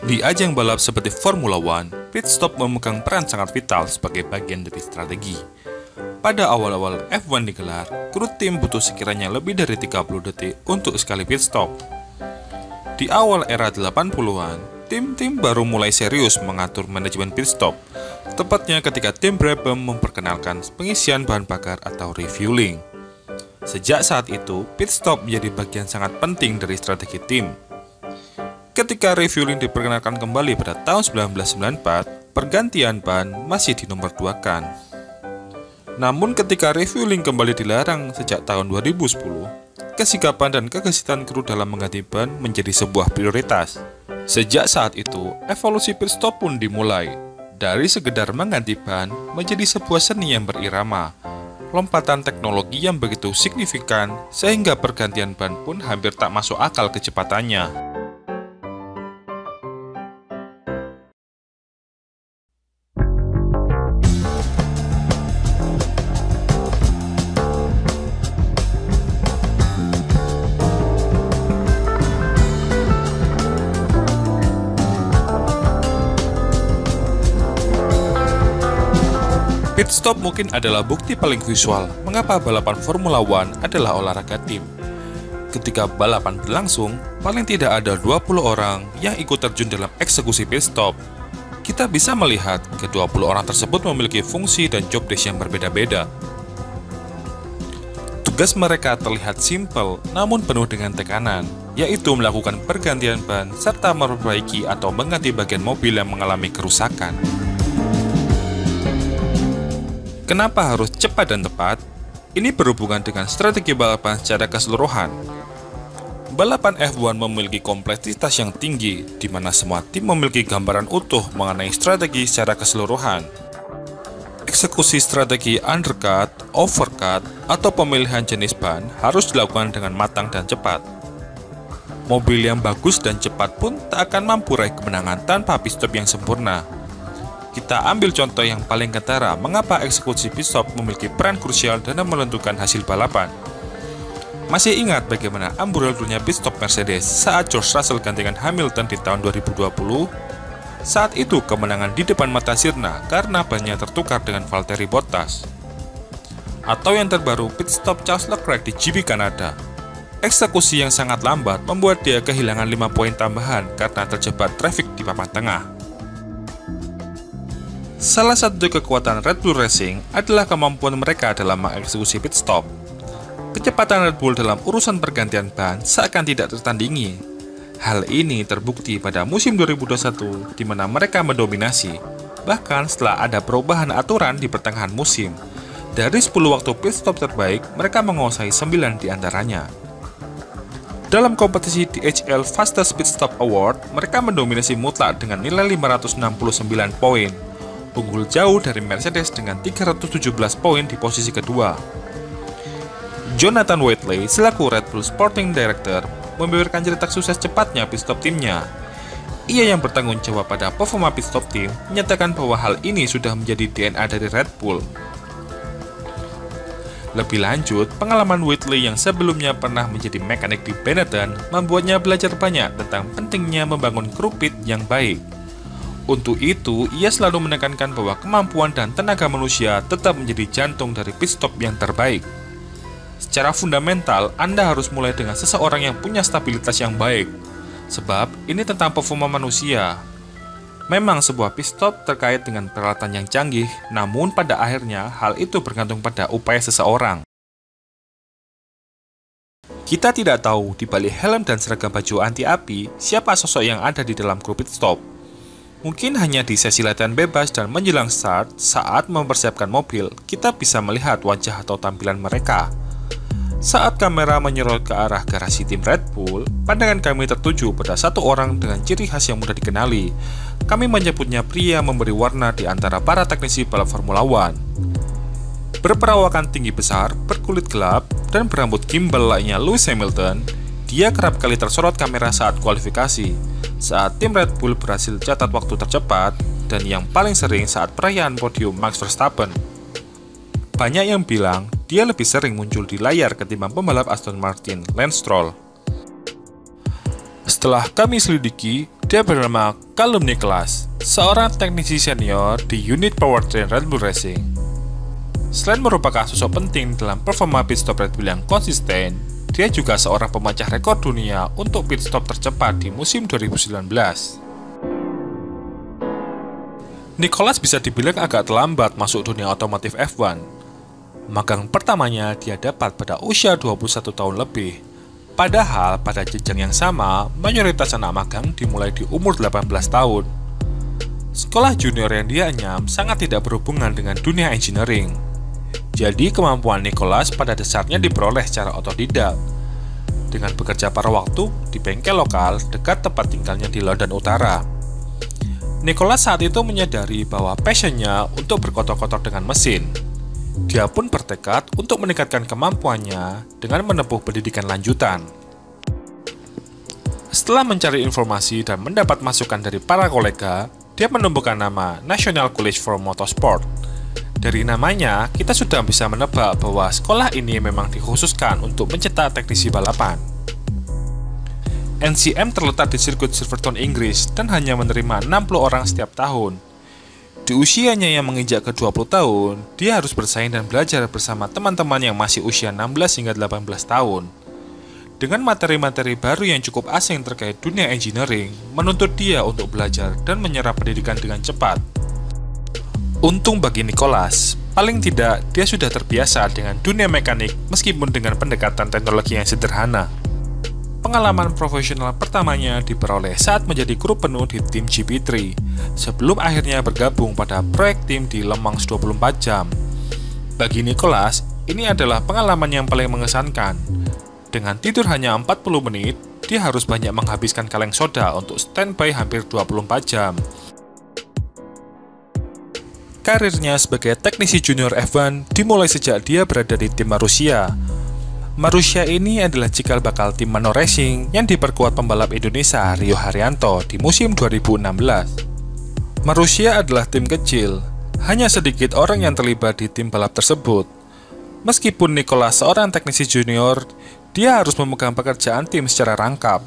Di ajang balap seperti Formula One, pit stop memegang peran sangat vital sebagai bagian dari strategi. Pada awal-awal F1 digelar, kru tim butuh sekiranya lebih dari 30 detik untuk sekali pit stop. Di awal era 80-an, tim-tim baru mulai serius mengatur manajemen pit stop, tepatnya ketika tim Brabham memperkenalkan pengisian bahan bakar atau refueling. Sejak saat itu, pit stop menjadi bagian sangat penting dari strategi tim. Ketika refueling diperkenalkan kembali pada tahun 1994, pergantian ban masih dinomorduakan. Namun ketika refueling kembali dilarang sejak tahun 2010, kesikapan dan kegesitan kru dalam mengganti ban menjadi sebuah prioritas. Sejak saat itu, evolusi pit stop pun dimulai. Dari sekedar mengganti ban menjadi sebuah seni yang berirama. Lompatan teknologi yang begitu signifikan sehingga pergantian ban pun hampir tak masuk akal kecepatannya. Pit stop mungkin adalah bukti paling visual mengapa balapan Formula One adalah olahraga tim. Ketika balapan berlangsung, paling tidak ada 20 orang yang ikut terjun dalam eksekusi pit stop. Kita bisa melihat ke-20 orang tersebut memiliki fungsi dan job desk yang berbeda-beda. Tugas mereka terlihat simpel namun penuh dengan tekanan, yaitu melakukan pergantian ban serta memperbaiki atau mengganti bagian mobil yang mengalami kerusakan. Kenapa harus cepat dan tepat? Ini berhubungan dengan strategi balapan secara keseluruhan. Balapan F1 memiliki kompleksitas yang tinggi, di mana semua tim memiliki gambaran utuh mengenai strategi secara keseluruhan. Eksekusi strategi undercut, overcut, atau pemilihan jenis ban harus dilakukan dengan matang dan cepat. Mobil yang bagus dan cepat pun tak akan mampu raih kemenangan tanpa pit stop yang sempurna. Kita ambil contoh yang paling kentara mengapa eksekusi pit stop memiliki peran krusial dalam menentukan hasil balapan. Masih ingat bagaimana amburadulnya pit stop Mercedes saat George Russell gantikan Hamilton di tahun 2020? Saat itu kemenangan di depan mata sirna karena bannya tertukar dengan Valtteri Bottas. Atau yang terbaru pit stop Charles Leclerc di GP Kanada. Eksekusi yang sangat lambat membuat dia kehilangan 5 poin tambahan karena terjebak traffic di papan tengah. Salah satu kekuatan Red Bull Racing adalah kemampuan mereka dalam mengeksekusi pit stop. Kecepatan Red Bull dalam urusan pergantian ban seakan tidak tertandingi. Hal ini terbukti pada musim 2021 di mana mereka mendominasi, bahkan setelah ada perubahan aturan di pertengahan musim. Dari 10 waktu pit stop terbaik, mereka menguasai 9 di antaranya. Dalam kompetisi DHL Fastest Pit Stop Award, mereka mendominasi mutlak dengan nilai 569 poin. Unggul jauh dari Mercedes dengan 317 poin di posisi kedua. Jonathan Whitley selaku Red Bull Sporting Director membeberkan cerita sukses cepatnya pit stop timnya. Ia yang bertanggung jawab pada performa pit stop tim menyatakan bahwa hal ini sudah menjadi DNA dari Red Bull. Lebih lanjut, pengalaman Whitley yang sebelumnya pernah menjadi mekanik di Benetton membuatnya belajar banyak tentang pentingnya membangun kru pit yang baik. Untuk itu, ia selalu menekankan bahwa kemampuan dan tenaga manusia tetap menjadi jantung dari pit stop yang terbaik. Secara fundamental, Anda harus mulai dengan seseorang yang punya stabilitas yang baik, sebab ini tentang performa manusia. Memang sebuah pit stop terkait dengan peralatan yang canggih, namun pada akhirnya hal itu bergantung pada upaya seseorang. Kita tidak tahu di balik helm dan seragam baju anti api, siapa sosok yang ada di dalam kru pit stop. Mungkin hanya di sesi latihan bebas dan menjelang start, saat mempersiapkan mobil, kita bisa melihat wajah atau tampilan mereka. Saat kamera menyerot ke arah garasi tim Red Bull, pandangan kami tertuju pada satu orang dengan ciri khas yang mudah dikenali. Kami menyebutnya pria memberi warna di antara para teknisi balap Formula One. Berperawakan tinggi besar, berkulit gelap, dan berambut gimbal lainnya Lewis Hamilton, dia kerap kali tersorot kamera saat kualifikasi. Saat tim Red Bull berhasil catat waktu tercepat, dan yang paling sering saat perayaan podium Max Verstappen. Banyak yang bilang dia lebih sering muncul di layar ketimbang pembalap Aston Martin, Lance Stroll. Setelah kami selidiki, Dia bernama Callum Nicholas, seorang teknisi senior di unit powertrain Red Bull Racing. Selain merupakan sosok penting dalam performa pit stop Red Bull yang konsisten, dia juga seorang pemecah rekor dunia untuk pit stop tercepat di musim 2019. Nicholas bisa dibilang agak terlambat masuk dunia otomotif F1. Magang pertamanya dia dapat pada usia 21 tahun lebih. Padahal pada jenjang yang sama, mayoritas anak magang dimulai di umur 18 tahun. Sekolah junior yang dia enyam sangat tidak berhubungan dengan dunia engineering. Jadi kemampuan Nicholas pada dasarnya diperoleh secara otodidak, dengan bekerja paruh waktu di bengkel lokal dekat tempat tinggalnya di London Utara. Nicholas saat itu menyadari bahwa passionnya untuk berkotor-kotor dengan mesin. Dia pun bertekad untuk meningkatkan kemampuannya dengan menempuh pendidikan lanjutan. Setelah mencari informasi dan mendapat masukan dari para kolega, dia menemukan nama National College for Motorsport. Dari namanya, kita sudah bisa menebak bahwa sekolah ini memang dikhususkan untuk mencetak teknisi balapan. NCM terletak di sirkuit Silverstone, Inggris, dan hanya menerima 60 orang setiap tahun. Di usianya yang menginjak ke 20 tahun, dia harus bersaing dan belajar bersama teman-teman yang masih usia 16 hingga 18 tahun. Dengan materi-materi baru yang cukup asing terkait dunia engineering, menuntut dia untuk belajar dan menyerap pendidikan dengan cepat. Untung bagi Nicholas, paling tidak dia sudah terbiasa dengan dunia mekanik meskipun dengan pendekatan teknologi yang sederhana. Pengalaman profesional pertamanya diperoleh saat menjadi kru penuh di tim GP3, sebelum akhirnya bergabung pada proyek tim di Le Mans 24 jam. Bagi Nicholas, ini adalah pengalaman yang paling mengesankan. Dengan tidur hanya 40 menit, dia harus banyak menghabiskan kaleng soda untuk standby hampir 24 jam. Karirnya sebagai teknisi junior F1 dimulai sejak dia berada di tim Marussia. Marussia ini adalah cikal bakal tim Manor Racing yang diperkuat pembalap Indonesia Rio Haryanto di musim 2016. Marussia adalah tim kecil, hanya sedikit orang yang terlibat di tim balap tersebut. Meskipun Nicholas seorang teknisi junior, dia harus memegang pekerjaan tim secara rangkap.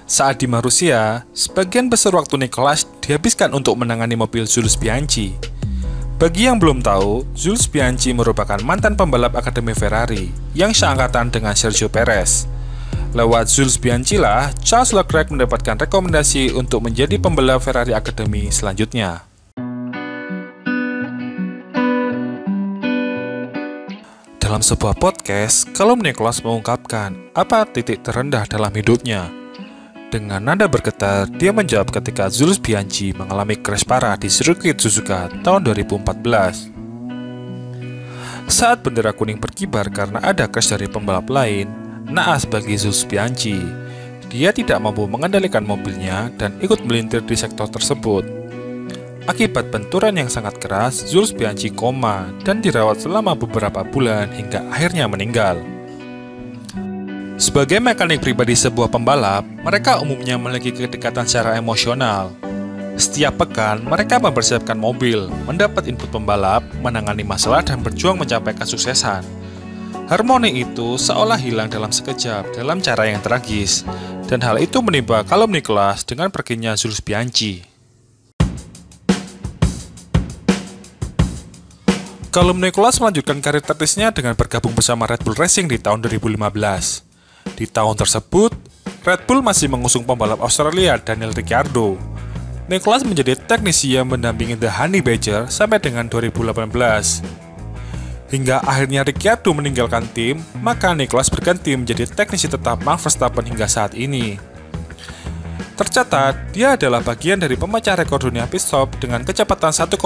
Saat di Marussia, sebagian besar waktu Nicholas dihabiskan untuk menangani mobil Jules Bianchi. Bagi yang belum tahu, Jules Bianchi merupakan mantan pembalap Akademi Ferrari yang seangkatan dengan Sergio Perez. Lewat Jules Bianchi lah, Charles Leclerc mendapatkan rekomendasi untuk menjadi pembalap Ferrari Academy selanjutnya. Dalam sebuah podcast, Callum Nicholas mengungkapkan apa titik terendah dalam hidupnya. Dengan nada bergetar, dia menjawab ketika Jules Bianchi mengalami crash parah di sirkuit Suzuka tahun 2014. Saat bendera kuning berkibar karena ada crash dari pembalap lain, naas bagi Jules Bianchi. Dia tidak mampu mengendalikan mobilnya dan ikut melintir di sektor tersebut. Akibat benturan yang sangat keras, Jules Bianchi koma dan dirawat selama beberapa bulan hingga akhirnya meninggal. Sebagai mekanik pribadi sebuah pembalap, mereka umumnya memiliki kedekatan secara emosional. Setiap pekan, mereka mempersiapkan mobil, mendapat input pembalap, menangani masalah, dan berjuang mencapai kesuksesan. Harmoni itu seolah hilang dalam sekejap dalam cara yang tragis, dan hal itu menimpa Callum Nicholas dengan perginya Jules Bianchi. Callum Nicholas melanjutkan karir teknisnya dengan bergabung bersama Red Bull Racing di tahun 2015. Di tahun tersebut, Red Bull masih mengusung pembalap Australia Daniel Ricciardo. Nicholas menjadi teknisi yang mendampingi The Honey Badger sampai dengan 2018. Hingga akhirnya Ricciardo meninggalkan tim, maka Nicholas berganti menjadi teknisi tetap Max Verstappen hingga saat ini. Tercatat, dia adalah bagian dari pemecah rekor dunia pit stop dengan kecepatan 1,82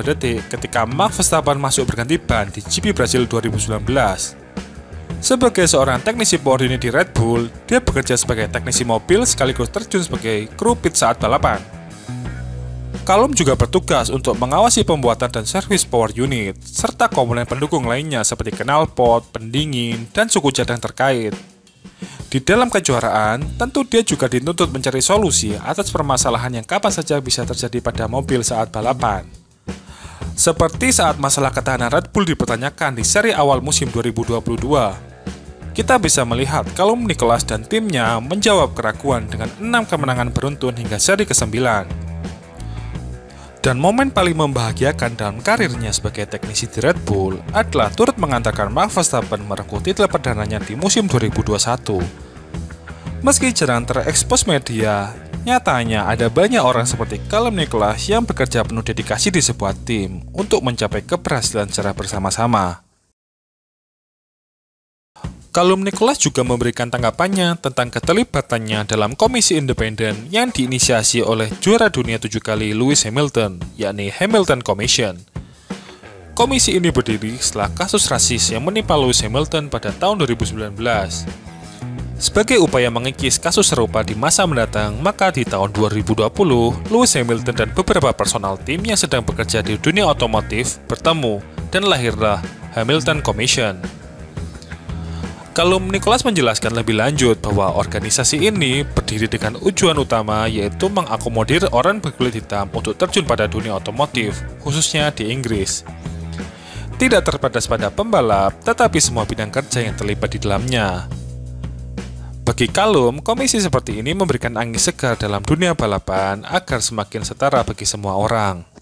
detik ketika Max Verstappen masuk berganti ban di GP Brasil 2019. Sebagai seorang teknisi power unit di Red Bull, dia bekerja sebagai teknisi mobil sekaligus terjun sebagai kru pit saat balapan. Callum juga bertugas untuk mengawasi pembuatan dan servis power unit, serta komponen pendukung lainnya seperti knalpot, pendingin, dan suku cadang terkait. Di dalam kejuaraan, tentu dia juga dituntut mencari solusi atas permasalahan yang kapan saja bisa terjadi pada mobil saat balapan. Seperti saat masalah ketahanan Red Bull dipertanyakan di seri awal musim 2022. Kita bisa melihat Callum Nicholas dan timnya menjawab keraguan dengan 6 kemenangan beruntun hingga seri ke-9. Dan momen paling membahagiakan dalam karirnya sebagai teknisi di Red Bull adalah turut mengantarkan Max Verstappen merengkuh titel perdananya di musim 2021. Meski jarang terekspos media, nyatanya ada banyak orang seperti Callum Nicholas yang bekerja penuh dedikasi di sebuah tim untuk mencapai keberhasilan secara bersama-sama. Callum Nicholas juga memberikan tanggapannya tentang keterlibatannya dalam komisi independen yang diinisiasi oleh juara dunia 7 kali Lewis Hamilton, yakni Hamilton Commission. Komisi ini berdiri setelah kasus rasis yang menimpa Lewis Hamilton pada tahun 2019. Sebagai upaya mengikis kasus serupa di masa mendatang, maka di tahun 2020, Lewis Hamilton dan beberapa personal tim yang sedang bekerja di dunia otomotif bertemu dan lahirlah Hamilton Commission. Callum Nicholas menjelaskan lebih lanjut bahwa organisasi ini berdiri dengan tujuan utama yaitu mengakomodir orang berkulit hitam untuk terjun pada dunia otomotif, khususnya di Inggris. Tidak terbatas pada pembalap, tetapi semua bidang kerja yang terlibat di dalamnya. Bagi Callum, komisi seperti ini memberikan angin segar dalam dunia balapan agar semakin setara bagi semua orang.